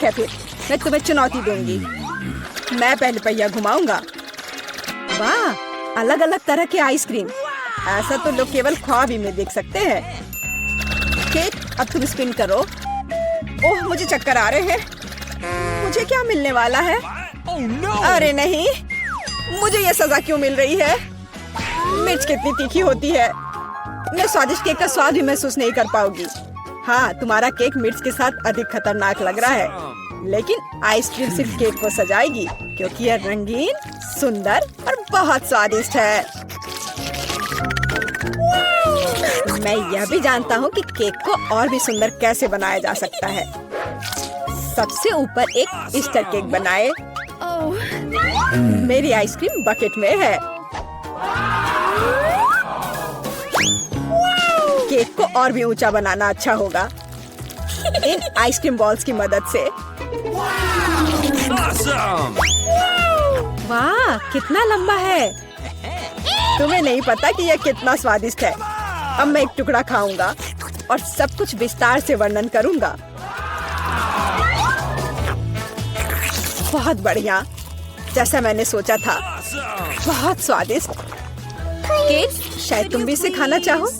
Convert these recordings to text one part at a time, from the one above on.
है फिर मैं तुम्हें चुनौती दूंगी। मैं पहले पहिया घुमाऊंगा। वाह, अलग अलग तरह के आइसक्रीम। ऐसा तो लोग केवल ख्वाब ही में देख सकते हैं। केक, अब तुम स्पिन करो। ओह, मुझे चक्कर आ रहे हैं। मुझे क्या मिलने वाला है? अरे नहीं, मुझे ये सजा क्यों मिल रही है? मिर्च कितनी तीखी होती है। मैं स्वादिष्ट केक का स्वाद भी महसूस नहीं कर पाऊंगी। हाँ, तुम्हारा केक मिर्च के साथ अधिक खतरनाक लग रहा है, लेकिन आइसक्रीम सिर्फ केक को सजाएगी क्योंकि यह रंगीन, सुंदर और बहुत स्वादिष्ट है। मैं यह भी जानता हूँ कि केक को और भी सुंदर कैसे बनाया जा सकता है। सबसे ऊपर एक ईस्टर केक बनाए। मेरी आइसक्रीम बकेट में है। केक को और भी ऊंचा बनाना अच्छा होगा इन आइसक्रीम बॉल्स की मदद से। वाह, कितना लंबा है। तुम्हें नहीं पता कि यह कितना स्वादिष्ट है। अब मैं एक टुकड़ा खाऊंगा और सब कुछ विस्तार से वर्णन करूंगा। बहुत बढ़िया, जैसा मैंने सोचा था। बहुत स्वादिष्ट केक। शायद तुम भी इसे खाना चाहो।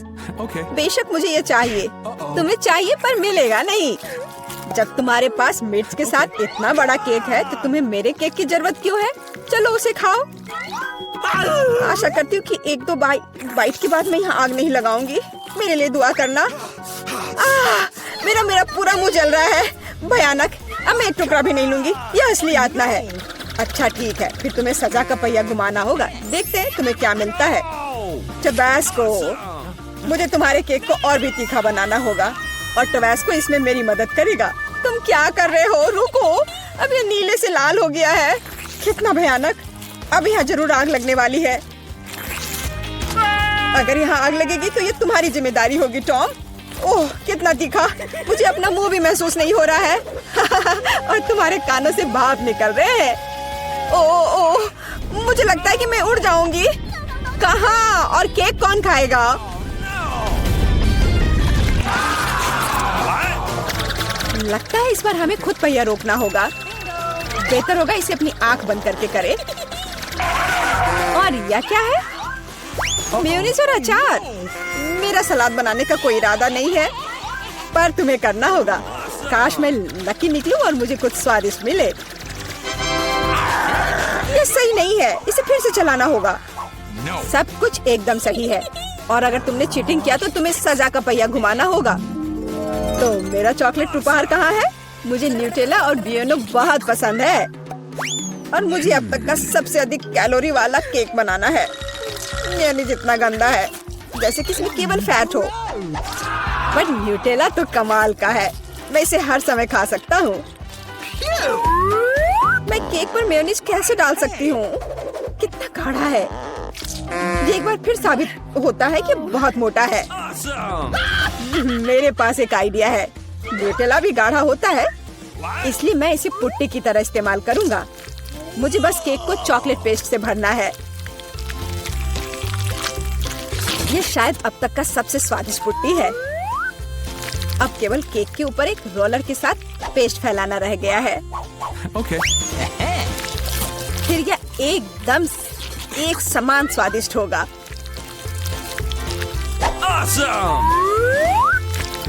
बेशक मुझे ये चाहिए। तुम्हें चाहिए पर मिलेगा नहीं। जब तुम्हारे पास मिर्च के साथ इतना बड़ा केक है तो तुम्हें मेरे केक की जरूरत क्यों है? चलो उसे खाओ। आशा करती हूँ कि एक दो बाइट के बाद मैं यहाँ आग नहीं लगाऊंगी। मेरे लिए दुआ करना। मेरा पूरा मुंह जल रहा है। भयानक। अब मैं एक टुकड़ा भी नहीं लूंगी। यह असली यातना है। अच्छा ठीक है, फिर तुम्हें सजा का पहिया घुमाना होगा। देखते हैं तुम्हें क्या मिलता है। टबैस्को। मुझे तुम्हारे केक को और भी तीखा बनाना होगा और टबैस्को इसमें मेरी मदद करेगा। तुम क्या कर रहे हो? रुको, अब ये नीले से लाल हो गया है। कितना भयानक। अब यहाँ जरूर आग लगने वाली है। अगर यहाँ आग लगेगी तो ये तुम्हारी जिम्मेदारी होगी टॉम। ओह, कितना तीखा। मुझे अपना मुंह भी महसूस नहीं हो रहा है और तुम्हारे कानों से भाप निकल रहे हैं। ओह, मुझे लगता है कि मैं उड़ जाऊंगी। कहाँ? और केक कौन खाएगा? लगता है इस बार हमें खुद पहिया रोकना होगा। बेहतर होगा इसे अपनी आंख बंद करके करे। और यह क्या है? मेयोनीज और अचार। मेरा सलाद बनाने का कोई इरादा नहीं है, पर तुम्हें करना होगा। काश मैं लकी निकलूं और मुझे कुछ स्वादिष्ट मिले। ये सही नहीं है, इसे फिर से चलाना होगा। सब कुछ एकदम सही है और अगर तुमने चीटिंग किया तो तुम्हें सजा का पहिया घुमाना होगा। तो मेरा चॉकलेट उपहार कहाँ है? मुझे न्यूटेला और बियोनो बहुत पसंद है और मुझे अब तक का सबसे अधिक कैलोरी वाला केक बनाना है। यानी जितना गंदा है, जैसे कि इसमें केवल फैट हो। पर न्यूटेला तो कमाल का है। मैं इसे हर समय खा सकता हूँ। मैं केक पर मेयोनीज कैसे डाल सकती हूँ? कितना गाढ़ा है। ये एक बार फिर साबित होता है कि बहुत मोटा है। मेरे पास एक आइडिया है। न्यूटेला भी गाढ़ा होता है, इसलिए मैं इसे पुट्टी की तरह इस्तेमाल करूंगा। मुझे बस केक को चॉकलेट पेस्ट से भरना है। ये शायद अब तक का सबसे स्वादिष्ट पुट्टी है। अब केवल केक के ऊपर एक रोलर के साथ पेस्ट फैलाना रह गया है। फिर यह एकदम एक समान स्वादिष्ट होगा।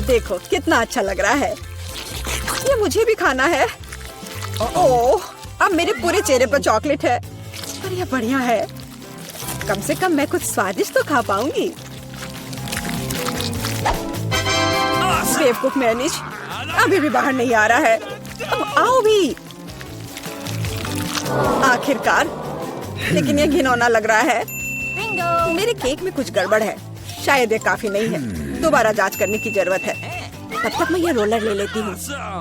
देखो कितना अच्छा लग रहा है। ये मुझे भी खाना है। ओह, अब मेरे पूरे चेहरे पर चॉकलेट है। पर यह बढ़िया है। कम से कम मैं कुछ स्वादिष्ट तो खा पाऊंगी। बेवकूफ मेयोनीज अभी भी बाहर नहीं आ रहा है। अब आओ भी। आखिरकार, लेकिन यह घिनौना लग रहा है। मेरे केक में कुछ गड़बड़ है। शायद ये काफी नहीं है। दोबारा जांच करने की जरूरत है। तब तक मैं यह रोलर ले लेती हूँ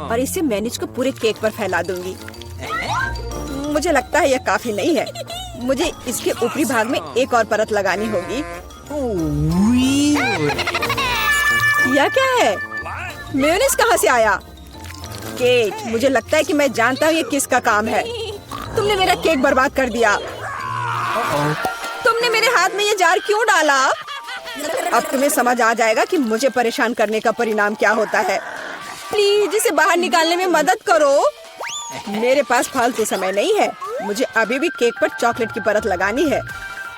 और इसे मेयोनीज को पूरे केक पर फैला दूंगी। मुझे लगता है यह काफी नहीं है। मुझे इसके ऊपरी भाग में एक और परत लगानी होगी। यह क्या है? मेयोनीज कहाँ से आया? केक, मुझे लगता है कि मैं जानता हूँ ये किसका काम है। तुमने मेरा केक बर्बाद कर दिया। तुमने मेरे हाथ में ये जार क्यों डाला? अब तुम्हें समझ आ जाएगा कि मुझे परेशान करने का परिणाम क्या होता है। प्लीज इसे बाहर निकालने में मदद करो। मेरे पास फालतू समय नहीं है। मुझे अभी भी केक पर चॉकलेट की परत लगानी है।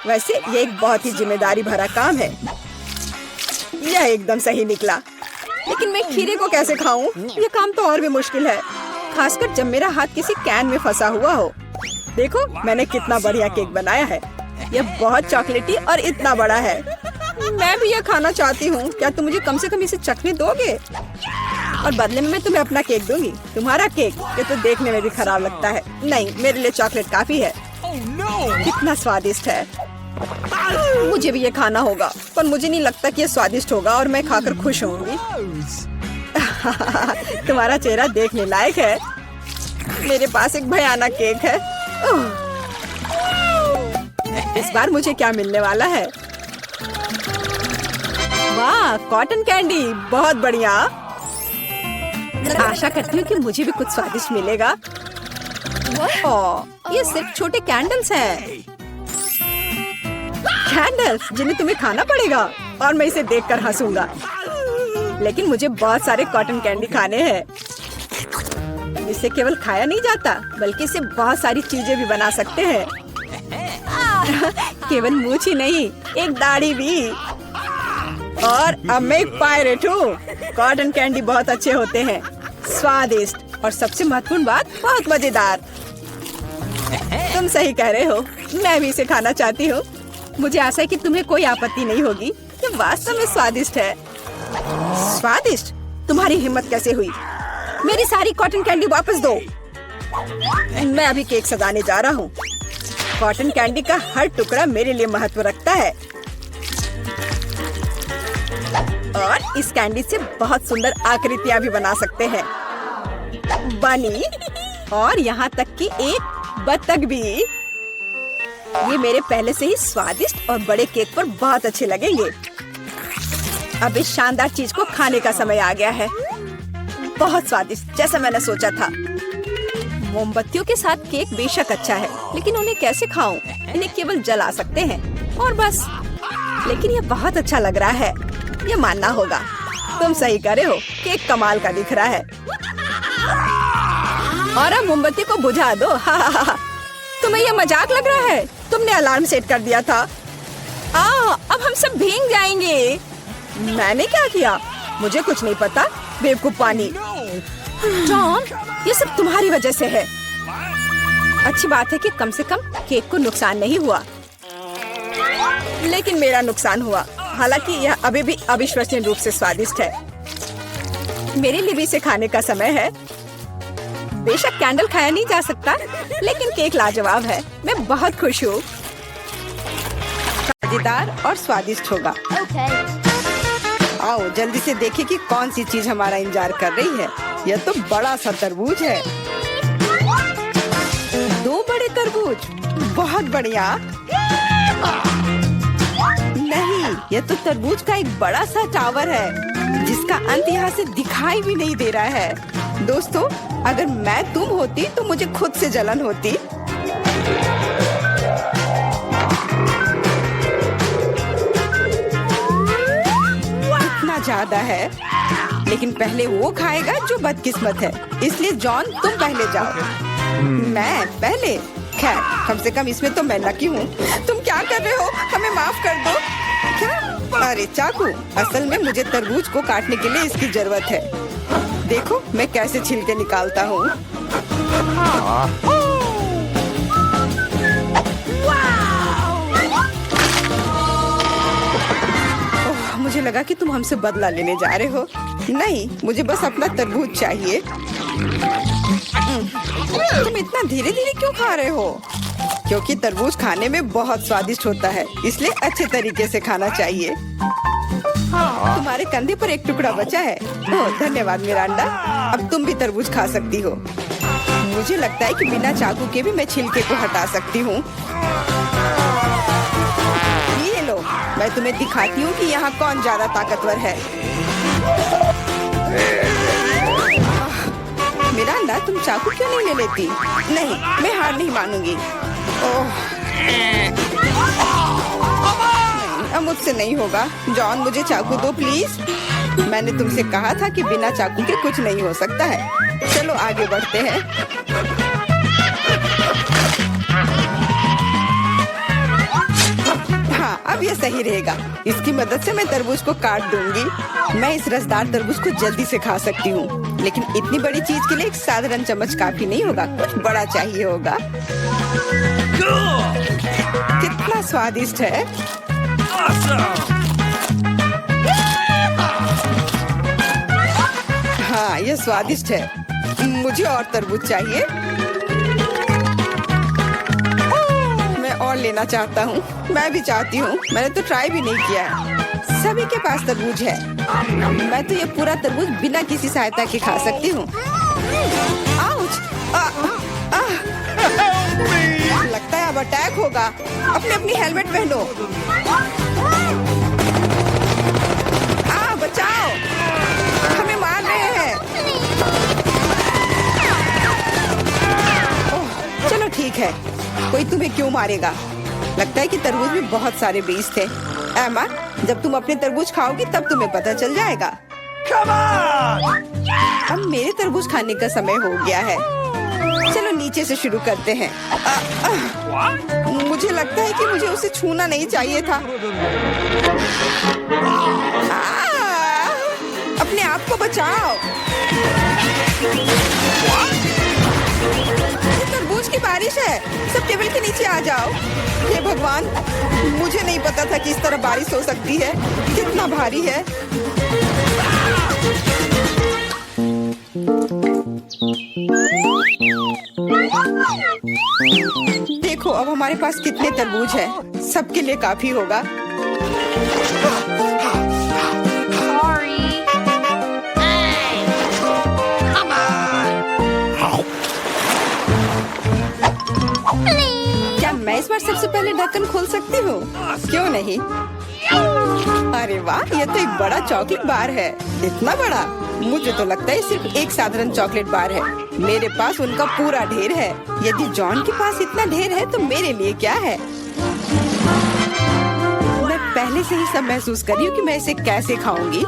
वैसे ये एक बहुत ही जिम्मेदारी भरा काम है। यह एकदम सही निकला, लेकिन मैं खीरे को कैसे खाऊं? ये काम तो और भी मुश्किल है, खासकर जब मेरा हाथ किसी कैन में फंसा हुआ हो। देखो मैंने कितना बढ़िया केक बनाया है। यह बहुत चॉकलेटी और इतना बड़ा है। मैं भी यह खाना चाहती हूँ। क्या तुम मुझे कम से कम इसे चखने दोगे? और बदले में मैं तुम्हें अपना केक दूंगी। तुम्हारा केक ये तो देखने में भी खराब लगता है। नहीं, मेरे लिए चॉकलेट काफी है। कितना स्वादिष्ट है। मुझे भी ये खाना होगा, पर मुझे नहीं लगता कि ये स्वादिष्ट होगा और मैं खाकर खुश होंगी। तुम्हारा चेहरा देखने लायक है। मेरे पास एक भयानक केक है। इस बार मुझे क्या मिलने वाला है? वाह, कॉटन कैंडी, बहुत बढ़िया। आशा करती हूँ कि मुझे भी कुछ स्वादिष्ट मिलेगा। ओह, ये सिर्फ छोटे कैंडल्स हैं। कैंडल्स जिन्हें तुम्हें खाना पड़ेगा, और मैं इसे देखकर हंसूंगा। लेकिन मुझे बहुत सारे कॉटन कैंडी खाने हैं। इसे केवल खाया नहीं जाता, बल्कि इसे बहुत सारी चीजें भी बना सकते हैं। केवल मूंछ ही नहीं, एक दाढ़ी भी। और अब मैं एक पायरेट हूँ। कॉटन कैंडी बहुत अच्छे होते हैं, स्वादिष्ट और सबसे महत्वपूर्ण बात, बहुत मजेदार। तुम सही कह रहे हो, मैं भी इसे खाना चाहती हूँ। मुझे आशा है कि तुम्हें कोई आपत्ति नहीं होगी। ये वास्तव में स्वादिष्ट है। स्वादिष्ट? तुम्हारी हिम्मत कैसे हुई? मेरी सारी कॉटन कैंडी वापस दो। मैं अभी केक सजाने जा रहा हूँ। कॉटन कैंडी का हर टुकड़ा मेरे लिए महत्व रखता है। और इस कैंडी से बहुत सुंदर आकृतियाँ भी बना सकते हैं। बनी, और यहाँ तक कि एक बत्तख भी। ये मेरे पहले से ही स्वादिष्ट और बड़े केक पर बहुत अच्छे लगेंगे। अब इस शानदार चीज को खाने का समय आ गया है। बहुत स्वादिष्ट, जैसा मैंने सोचा था। मोमबत्तियों के साथ केक बेशक अच्छा है, लेकिन उन्हें कैसे खाऊं? इन्हें केवल जला सकते हैं और बस। लेकिन ये बहुत अच्छा लग रहा है, ये मानना होगा। तुम सही कह रहे हो, केक कमाल का दिख रहा है। और अब मोमबत्ती को बुझा दो। तुम्हें ये मजाक लग रहा है? तुमने अलार्म सेट कर दिया था। अब हम सब भीग जाएंगे। मैंने क्या किया? मुझे कुछ नहीं पता, बेवकूफ पानी। जॉन, ये सब तुम्हारी वजह से है। अच्छी बात है कि कम से कम केक को नुकसान नहीं हुआ, लेकिन मेरा नुकसान हुआ। हालांकि यह अभी भी अविश्वसनीय रूप से स्वादिष्ट है। मेरे लिए भी इसे खाने का समय है। बेशक कैंडल खाया नहीं जा सकता, लेकिन केक लाजवाब है। मैं बहुत खुश हूँ। मजेदार और स्वादिष्ट होगा। आओ जल्दी से देखें कि कौन सी चीज हमारा इंतजार कर रही है। यह तो बड़ा सा तरबूज है। 2 बड़े तरबूज, बहुत बढ़िया। नहीं, यह तो तरबूज का एक बड़ा सा टावर है, जिसका अंत यहाँ से दिखाई भी नहीं दे रहा है। दोस्तों, अगर मैं तुम होती तो मुझे खुद से जलन होती। इतना ज्यादा है, लेकिन पहले वो खाएगा जो बदकिस्मत है। इसलिए जॉन, तुम पहले जाओ। मैं पहले? खैर, कम से कम इसमें तो मैं लकी हूँ। तुम क्या कर रहे हो? हमें माफ कर दो। क्या? अरे चाकू, असल में मुझे तरबूज को काटने के लिए इसकी जरूरत है। देखो मैं कैसे छिलके निकालता हूँ। मुझे लगा कि तुम हमसे बदला लेने जा रहे हो। नहीं, मुझे बस अपना तरबूज चाहिए। तुम इतना धीरे धीरे क्यों खा रहे हो? क्योंकि तरबूज खाने में बहुत स्वादिष्ट होता है, इसलिए अच्छे तरीके से खाना चाहिए। तुम्हारे कंधे पर एक टुकड़ा बचा है। ओह, धन्यवाद मिरांडा। अब तुम भी तरबूज खा सकती हो। मुझे लगता है कि बिना चाकू के भी मैं छिलके को हटा सकती हूँ। ये लो, मैं तुम्हें दिखाती हूँ कि यहाँ कौन ज्यादा ताकतवर है। मिरांडा, तुम चाकू क्यों नहीं ले लेती? नहीं, मैं हार नहीं मानूंगी। ओह, अब मुझसे नहीं होगा। जॉन, मुझे चाकू दो प्लीज। मैंने तुमसे कहा था कि बिना चाकू के कुछ नहीं हो सकता है। चलो आगे बढ़ते हैं। हाँ, अब ये सही रहेगा। इसकी मदद से मैं तरबूज को काट दूंगी। मैं इस रसदार तरबूज को जल्दी से खा सकती हूँ, लेकिन इतनी बड़ी चीज के लिए एक साधारण चम्मच काफी नहीं होगा, कुछ बड़ा चाहिए होगा। कितना स्वादिष्ट है। हाँ, ये स्वादिष्ट है। मुझे और तरबूज चाहिए। मैं और लेना चाहता हूँ। मैं भी चाहती हूँ। मैंने तो ट्राई भी नहीं किया है। सभी के पास तरबूज है। मैं तो ये पूरा तरबूज बिना किसी सहायता के खा सकती हूँ। आउच! लगता है अब अटैक होगा। अपनी हेलमेट पहनो। बचाओ! हमें मार रहे हैं। ओह, चलो ठीक है। कोई तुम्हें क्यों मारेगा? लगता है कि तरबूज में बहुत सारे बीज थे। एमा, जब तुम अपने तरबूज खाओगी तब तुम्हें पता चल जाएगा। अब मेरे तरबूज खाने का समय हो गया है। चलो नीचे से शुरू करते हैं। मुझे लगता है कि मुझे उसे छूना नहीं चाहिए था। अपने आप को बचाओ। ये तरबूज की बारिश है। सब टेबल के नीचे आ जाओ। हे भगवान, मुझे नहीं पता था कि इस तरह बारिश हो सकती है। कितना भारी है। देखो अब हमारे पास कितने तरबूज हैं। सबके लिए काफी होगा। क्या मैं इस बार सबसे पहले ढक्कन खोल सकती हूँ? क्यों नहीं? अरे वाह, ये तो एक बड़ा चॉकलेट बार है। इतना बड़ा? मुझे तो लगता है सिर्फ एक साधारण चॉकलेट बार है। मेरे पास उनका पूरा ढेर है। यदि जॉन के पास इतना ढेर है तो मेरे लिए क्या है? मैं पहले से ही सब महसूस कर रही हूँ कि मैं इसे कैसे खाऊंगी।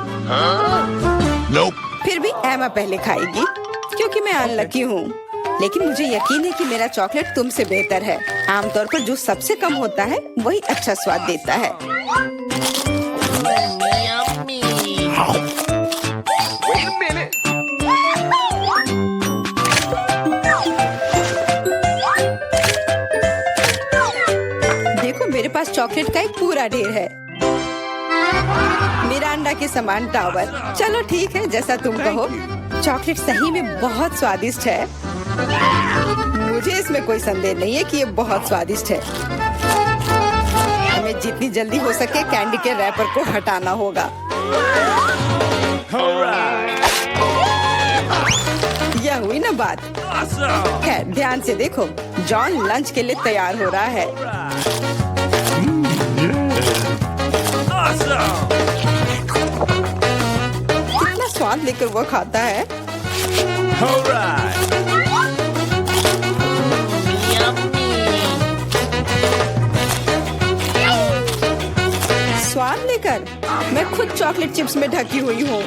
फिर भी एमा पहले खाएगी क्योंकि मैं अनलकी हूँ। लेकिन मुझे यकीन है कि मेरा चॉकलेट तुमसे बेहतर है। आमतौर पर जो सबसे कम होता है वही अच्छा स्वाद देता है। देखो मेरे पास चॉकलेट का एक पूरा ढेर है। मेरा अंडा के समान टावर। चलो ठीक है, जैसा तुम कहो। चॉकलेट सही में बहुत स्वादिष्ट है। मुझे इसमें कोई संदेह नहीं है कि ये बहुत स्वादिष्ट है। हमें जितनी जल्दी हो सके कैंडी के रैपर को हटाना होगा। यह हुई ना बात। खैर ध्यान से देखो, जॉन लंच के लिए तैयार हो रहा है। कितना स्वाद लेकर वो खाता है। स्वाद लेकर मैं खुद चॉकलेट चिप्स में ढकी हुई हूँ।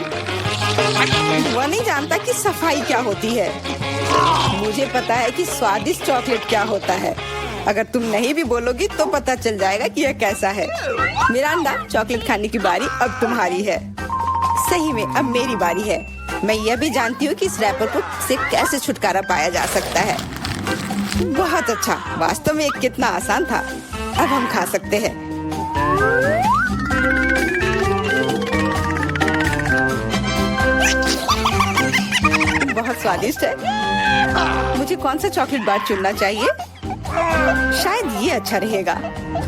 वह नहीं जानता कि सफाई क्या होती है। मुझे पता है कि स्वादिष्ट चॉकलेट क्या होता है। अगर तुम नहीं भी बोलोगी तो पता चल जाएगा कि यह कैसा है। मिरांडा, चॉकलेट खाने की बारी अब तुम्हारी है। सही में अब मेरी बारी है। मैं यह भी जानती हूँ कि इस रैपर को से कैसे छुटकारा पाया जा सकता है। बहुत अच्छा, वास्तव में कितना आसान था। अब हम खा सकते हैं। बहुत स्वादिष्ट है। मुझे कौन सा चॉकलेट बार चुनना चाहिए? शायद ये अच्छा रहेगा।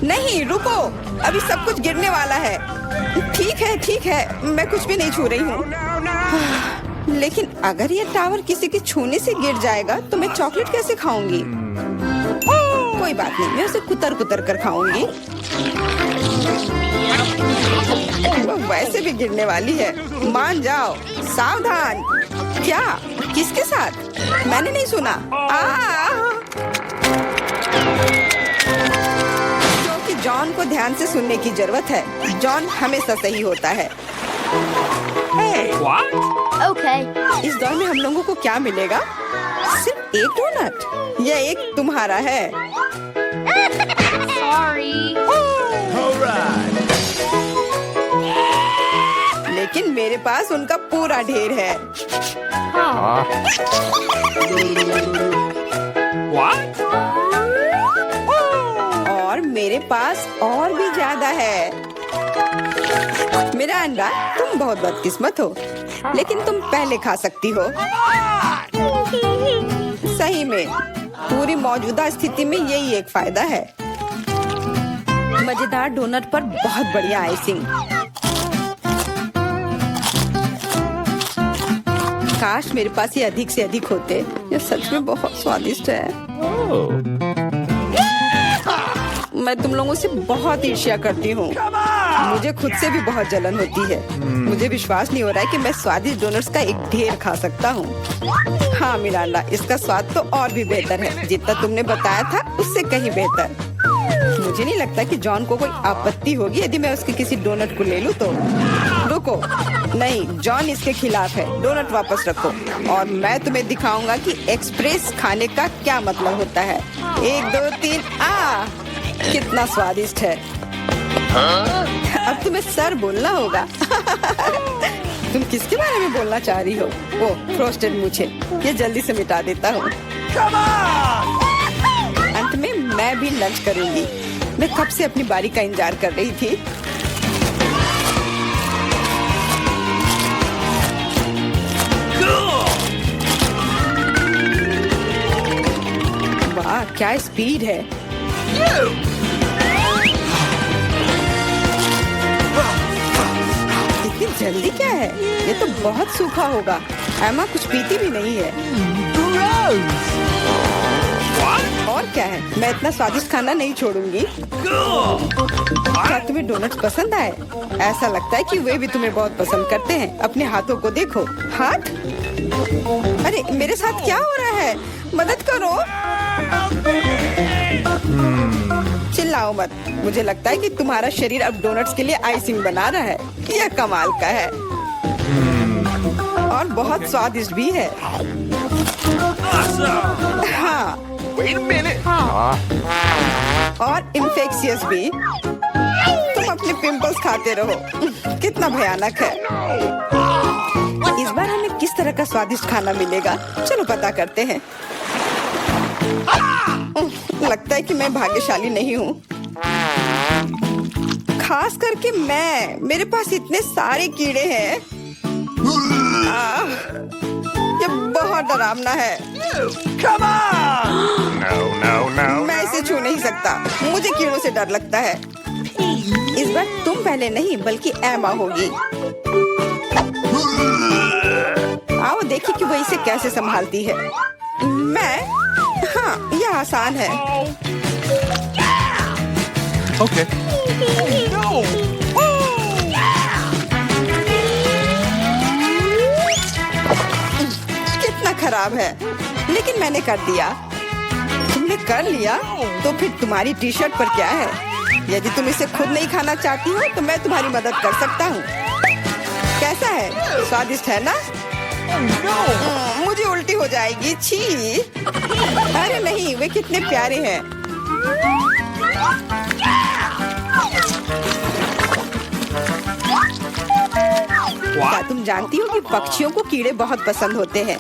नहीं रुको, अभी सब कुछ गिरने वाला है। ठीक है, मैं कुछ भी नहीं छू रही हूँ। लेकिन अगर ये टावर किसी के छूने से गिर जाएगा तो मैं चॉकलेट कैसे खाऊंगी? कोई बात नहीं, मैं उसे कुतर कुतर कर खाऊंगी। वो वैसे भी गिरने वाली है। मान जाओ, सावधान। क्या? किसके साथ? मैंने नहीं सुना। क्योंकि जॉन को ध्यान से सुनने की जरूरत है। जॉन हमेशा सही होता है। Okay. इस दौर में हम लोगों को क्या मिलेगा? सिर्फ एक डोनट। यह एक तुम्हारा है। Sorry. लेकिन मेरे पास उनका पूरा ढेर है। और मेरे पास और भी ज्यादा है। मेरा अंडा, तुम बहुत बदकिस्मत हो, लेकिन तुम पहले खा सकती हो। सही में, पूरी मौजूदा स्थिति में यही एक फायदा है। मजेदार डोनट पर बहुत बढ़िया आइसिंग। काश मेरे पास ये अधिक से अधिक होते। ये सच में बहुत स्वादिष्ट है। मैं तुम लोगों से बहुत ईर्ष्या करती हूँ। मुझे खुद से भी बहुत जलन होती है। मुझे विश्वास नहीं हो रहा है कि मैं स्वादिष्ट डोनट्स का एक ढेर खा सकता हूँ। हाँ मिरांडा, इसका स्वाद तो और भी बेहतर है। जितना तुमने बताया था उससे कहीं बेहतर। मुझे नहीं लगता कि जॉन को कोई आपत्ति होगी यदि मैं उसके किसी डोनट को ले लूँ तो। रुको, नहीं, जॉन इसके खिलाफ है। डोनट वापस रखो और मैं तुम्हें दिखाऊंगा कि एक्सप्रेस खाने का क्या मतलब होता है। 1 2 3 आ! कितना स्वादिष्ट है। अब तुम्हें सर बोलना होगा। तुम किसके बारे में बोलना चाह रही हो? ओह, फ्रोस्टेड मूछें। ये जल्दी से मिटा देता हूँ। अंत में मैं भी लंच करूंगी। मैं कब से अपनी बारी का इंतजार कर रही थी। वाह, क्या स्पीड है। इतनी जल्दी क्या है? ये तो बहुत सूखा होगा। एमा कुछ पीती भी नहीं है। और क्या है, मैं इतना स्वादिष्ट खाना नहीं छोड़ूंगी। क्या तुम्हें डोनट्स पसंद आए? ऐसा लगता है कि वे भी तुम्हें बहुत पसंद करते हैं। अपने हाथों को देखो। हाथ? अरे मेरे साथ क्या हो रहा है? मदद करो। चिल्लाओ मत। मुझे लगता है कि तुम्हारा शरीर अब डोनट्स के लिए आइसिंग बना रहा है। यह कमाल का है और बहुत स्वादिष्ट भी है। हाँ, और इन्फेक्शियस भी। तुम अपने पिंपल्स खाते रहो। कितना भयानक है। इस बार हमें किस तरह का स्वादिष्ट खाना मिलेगा? चलो पता करते हैं। लगता है कि मैं भाग्यशाली नहीं हूँ, खास करके मैं। मेरे पास इतने सारे कीड़े हैं। ये बहुत डरावना है। मैं इसे छू नहीं सकता। मुझे कीड़ों से डर लगता है। इस बार तुम पहले नहीं बल्कि एमा होगी। आओ देखिए कि वो इसे कैसे संभालती है। मैं? हाँ, यह आसान है। Okay. कितना खराब है, लेकिन मैंने कर दिया। तुमने कर लिया तो फिर तुम्हारी टी शर्ट पर क्या है? यदि तुम इसे खुद नहीं खाना चाहती हो तो मैं तुम्हारी मदद कर सकता हूँ। कैसा है? स्वादिष्ट है ना? मुझे उल्टी हो जाएगी। छी! अरे नहीं, वे कितने प्यारे हैं। क्या तुम जानती हो कि पक्षियों को कीड़े बहुत पसंद होते हैं?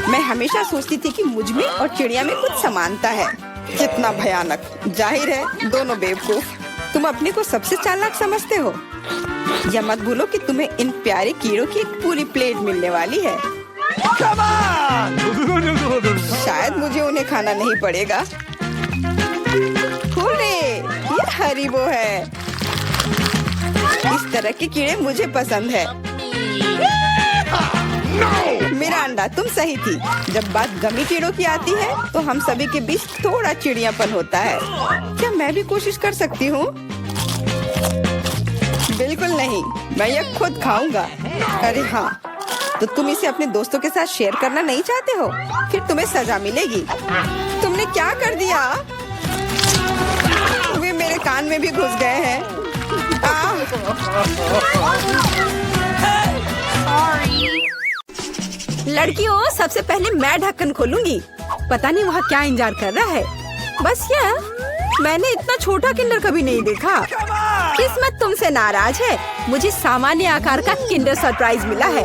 मैं हमेशा सोचती थी कि मुझ में और चिड़िया में कुछ समानता है। कितना भयानक। जाहिर है दोनों बेवकूफ। तुम अपने को सबसे चालाक समझते हो। यह मत भूलो कि तुम्हें इन प्यारे कीड़ों की एक पूरी प्लेट मिलने वाली है। शायद मुझे उन्हें खाना नहीं पड़ेगा। हुर्रे! ये हरीबो है। इस तरह के कीड़े मुझे पसंद है। मिरांडा, तुम सही थी। जब बात गमी कीड़ों की आती है तो हम सभी के बीच थोड़ा चिड़ियापन होता है। क्या मैं भी कोशिश कर सकती हूँ? बिल्कुल नहीं, मैं यह खुद खाऊंगा। अरे हाँ, तो तुम इसे अपने दोस्तों के साथ शेयर करना नहीं चाहते हो? फिर तुम्हें सजा मिलेगी। तुमने क्या कर दिया? वे मेरे कान में भी घुस गए हैं। Sorry. लड़कियों, सबसे पहले मैं ढक्कन खोलूंगी। पता नहीं वहाँ क्या इंतजार कर रहा है। बस ये, मैंने इतना छोटा किंडर कभी नहीं देखा। किस्मत तुमसे नाराज है। मुझे सामान्य आकार का किंडर सरप्राइज मिला है।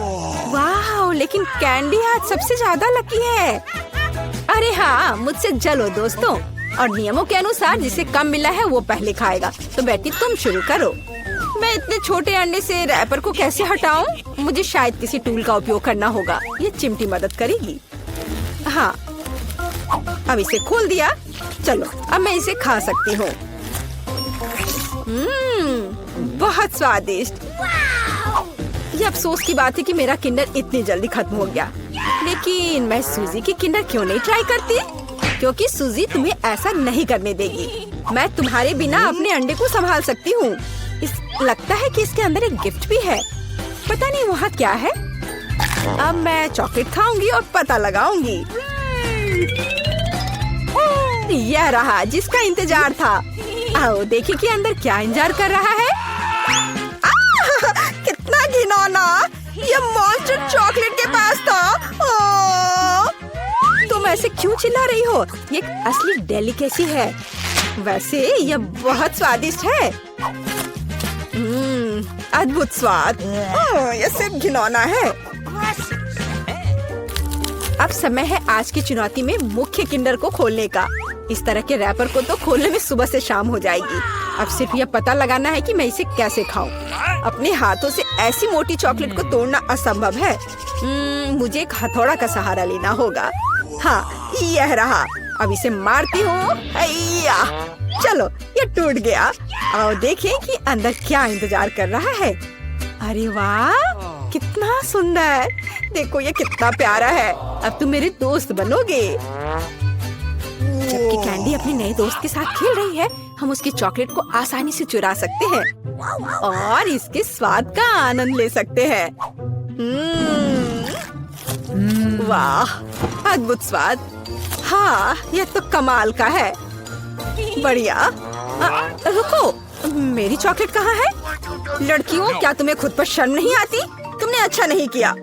वाह, लेकिन कैंडी आज सबसे ज्यादा लकी है। अरे हाँ, मुझसे जलो दोस्तों। और नियमों के अनुसार जिसे कम मिला है वो पहले खाएगा। तो बेटी तुम शुरू करो। मैं इतने छोटे अंडे से रैपर को कैसे हटाऊं? मुझे शायद किसी टूल का उपयोग करना होगा। ये चिमटी मदद करेगी। हाँ, अब इसे खोल दिया। चलो, अब मैं इसे खा सकती हूँ। बहुत स्वादिष्ट। ये अफसोस की बात है कि मेरा किंडर इतनी जल्दी खत्म हो गया। लेकिन मैं सूजी की किंडर क्यों नहीं ट्राई करती? क्योंकि सूजी तुम्हें ऐसा नहीं करने देगी। मैं तुम्हारे बिना अपने अंडे को संभाल सकती हूँ। लगता है कि इसके अंदर एक गिफ्ट भी है। पता नहीं वहाँ क्या है। अब मैं चॉकलेट खाऊंगी और पता लगाऊंगी। यह रहा जिसका इंतजार था। आओ देखिए कि अंदर क्या इंतजार कर रहा है। कितना घिनौना! ये मॉन्स्टर चॉकलेट के पास था। तुम ऐसे क्यों चिल्ला रही हो? ये एक असली डेलिकेसी है। वैसे यह बहुत स्वादिष्ट है। अद्भुत स्वाद। ये सिर्फ घिनौना है। अब समय है आज की चुनौती में मुख्य किंडर को खोलने का। इस तरह के रैपर को तो खोलने में सुबह से शाम हो जाएगी। अब सिर्फ यह पता लगाना है कि मैं इसे कैसे खाऊं। अपने हाथों से ऐसी मोटी चॉकलेट को तोड़ना असंभव है। मुझे एक हथौड़ा का सहारा लेना होगा। हाँ, यह रहा। अब इसे मारती हूँ। चलो, ये टूट गया। आओ देखें कि अंदर क्या इंतजार कर रहा है। अरे वाह, कितना सुंदर! देखो ये कितना प्यारा है। अब तुम मेरे दोस्त बनोगे। जबकि कैंडी अपने नए दोस्त के साथ खेल रही है, हम उसकी चॉकलेट को आसानी से चुरा सकते हैं और इसके स्वाद का आनंद ले सकते हैं। वाह, अद्भुत स्वाद। हाँ, यह तो कमाल का है। बढ़िया। रुको, मेरी चॉकलेट कहाँ है? लड़कियों, क्या तुम्हें खुद पर शर्म नहीं आती? तुमने अच्छा नहीं किया।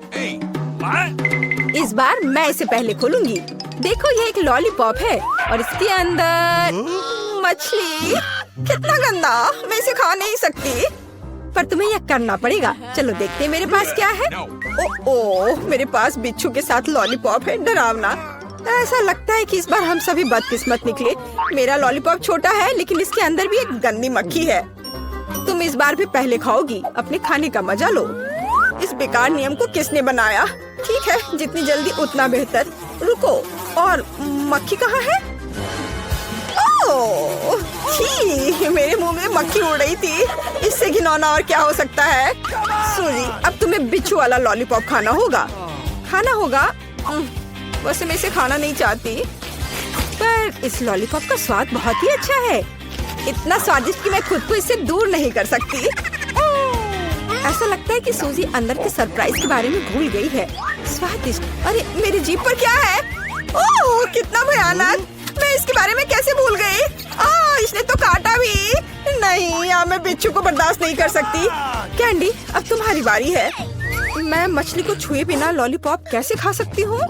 इस बार मैं इसे पहले खोलूंगी। देखो, ये एक लॉलीपॉप है और इसके अंदर मछली। कितना गंदा! मैं इसे खा नहीं सकती। पर तुम्हें यह करना पड़ेगा। चलो देखते हैं मेरे पास क्या है। ओह, मेरे पास बिच्छू के साथ लॉलीपॉप है। डरावना। ऐसा लगता है कि इस बार हम सभी बदकिस्मत निकले। मेरा लॉलीपॉप छोटा है, लेकिन इसके अंदर भी एक गंदी मक्खी है। तुम इस बार भी पहले खाओगी। अपने खाने का मजा लो। इस बेकार नियम को किसने बनाया? ठीक है, जितनी जल्दी उतना बेहतर। रुको, और मक्खी कहाँ है? ओह, छी, मेरे मुंह में मक्खी उड़ रही थी। इससे घिनौना और क्या हो सकता है? सूजी, अब तुम्हें बिच्छू वाला लॉलीपॉप खाना होगा। वैसे मैं इसे खाना नहीं चाहती, पर इस लॉलीपॉप का स्वाद बहुत ही अच्छा है। इतना स्वादिष्ट कि मैं खुद को इससे दूर नहीं कर सकती। ऐसा लगता है कि सूजी अंदर के सरप्राइज के बारे में भूल गई है। स्वादिष्ट। अरे मेरी जीभ पर क्या है? ओह, कितना भयानक! मैं इसके बारे में कैसे भूल गई? इसने तो काटा भी। नहीं, अब मैं बिच्छू को बर्दाश्त नहीं कर सकती। कैंडी, अब तुम्हारी बारी है। मैं मछली को छुए बिना लॉलीपॉप कैसे खा सकती हूँ?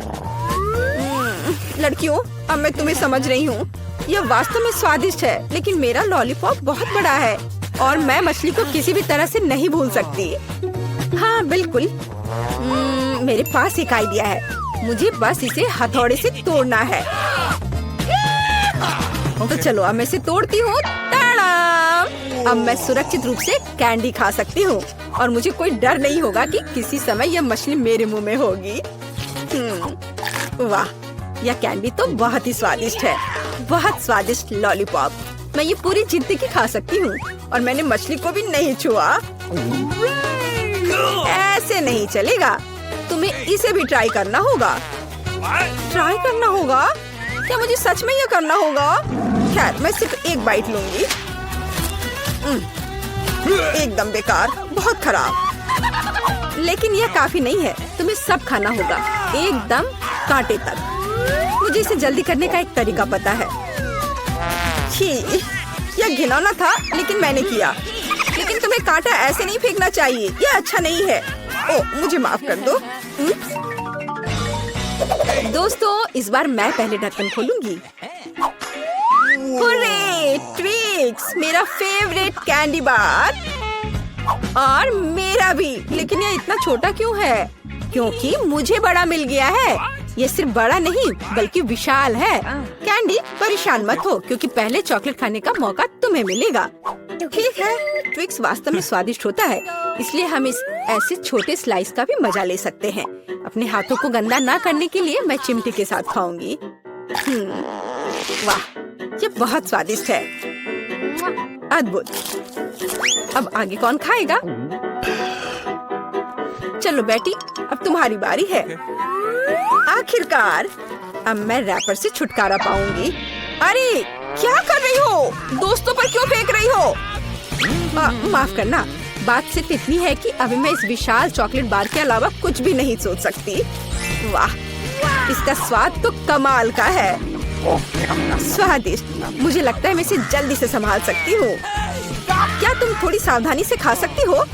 लड़कियों, अब मैं तुम्हें समझ रही हूँ। यह वास्तव में स्वादिष्ट है, लेकिन मेरा लॉलीपॉप बहुत बड़ा है और मैं मछली को किसी भी तरह से नहीं भूल सकती। हाँ बिल्कुल। मेरे पास एक आइडिया है। मुझे बस इसे हथौड़े से तोड़ना है। तो चलो, अब मैं इसे तोड़ती हूँ। अब मैं सुरक्षित रूप से कैंडी खा सकती हूँ और मुझे कोई डर नहीं होगा कि किसी समय यह मछली मेरे मुंह में होगी। वाह, यह कैंडी तो बहुत ही स्वादिष्ट है। बहुत स्वादिष्ट लॉलीपॉप। मैं ये पूरी जिंदगी खा सकती हूँ और मैंने मछली को भी नहीं छुआ। ऐसे नहीं चलेगा। तुम्हें इसे भी ट्राई करना होगा। ट्राई करना होगा? क्या मुझे सच में ये करना होगा? खैर, मैं सिर्फ एक बाइट लूंगी। एकदम बेकार, बहुत खराब। लेकिन यह काफी नहीं है। तुम्हें सब खाना होगा, एकदम कांटे तक। मुझे इसे जल्दी करने का एक तरीका पता है। छी, यह घिनौना था, लेकिन मैंने किया। लेकिन तुम्हें कांटा ऐसे नहीं फेंकना चाहिए। यह अच्छा नहीं है। ओ, मुझे माफ कर दो। दोस्तों, इस बार मैं पहले ढक्कन खोलूंगी। हुर्रे, ट्विक्स, मेरा फेवरेट कैंडी बार। और मेरा भी, लेकिन ये इतना छोटा क्यों है? क्योंकि मुझे बड़ा मिल गया है। ये सिर्फ बड़ा नहीं बल्कि विशाल है। कैंडी, परेशान मत हो क्योंकि पहले चॉकलेट खाने का मौका तुम्हें मिलेगा। ठीक है, ट्विक्स वास्तव में स्वादिष्ट होता है, इसलिए हम इस ऐसे छोटे स्लाइस का भी मजा ले सकते हैं। अपने हाथों को गंदा ना करने के लिए मैं चिमटी के साथ खाऊंगी। वाह, ये बहुत स्वादिष्ट है। अद्भुत। अब आगे कौन खाएगा? चलो बेटी, अब तुम्हारी बारी है। आखिरकार अब मैं रैपर से छुटकारा पाऊंगी। अरे, क्या कर रही हो? दोस्तों पर क्यों फेंक रही हो? माफ करना, बात सिर्फ इतनी है कि अभी मैं इस विशाल चॉकलेट बार के अलावा कुछ भी नहीं सोच सकती। वाह, इसका स्वाद तो कमाल का है। स्वादिष्ट। मुझे लगता है मैं इसे जल्दी से संभाल सकती हूँ। क्या तुम थोड़ी सावधानी से खा सकती हो?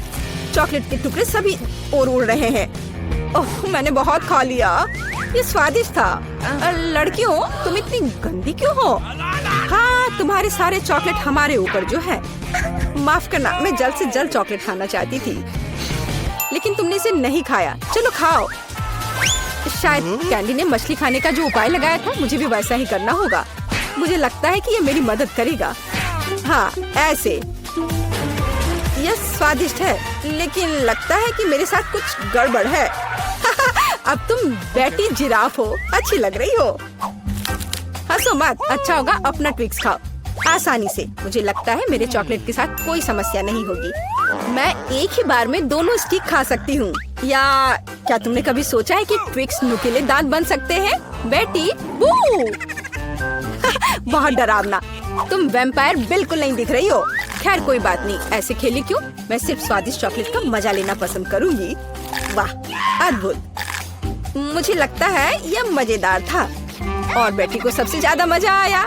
चॉकलेट के टुकड़े सभी और उड़ रहे हैं। ओह, मैंने बहुत खा लिया। ये स्वादिष्ट था। लड़कियों, तुम इतनी गंदी क्यों हो? हाँ, तुम्हारे सारे चॉकलेट हमारे ऊपर जो है। माफ करना, मैं जल्द से जल्द चॉकलेट खाना चाहती थी, लेकिन तुमने इसे नहीं खाया। चलो खाओ। शायद कैंडी ने मछली खाने का जो उपाय लगाया था, मुझे भी वैसा ही करना होगा। मुझे लगता है कि ये मेरी मदद करेगा। हाँ, ऐसे। यह स्वादिष्ट है, लेकिन लगता है कि मेरे साथ कुछ गड़बड़ है। अब तुम बेटी जिराफ हो, अच्छी लग रही हो। हंसो मत, अच्छा होगा अपना ट्विक्स खाओ आसानी से। मुझे लगता है मेरे चॉकलेट के साथ कोई समस्या नहीं होगी। मैं एक ही बार में दोनों स्टिक खा सकती हूँ। या क्या तुमने कभी सोचा है कि ट्विक्स नुकीले दांत बन सकते हैं? बेटी, बहुत डरावना। तुम वैम्पायर बिल्कुल नहीं दिख रही हो। खैर कोई बात नहीं, ऐसे खेली क्यों? मैं सिर्फ स्वादिष्ट चॉकलेट का मजा लेना पसंद करूंगी। वाह, अद्भुत। मुझे लगता है यह मजेदार था और बेटी को सबसे ज्यादा मजा आया।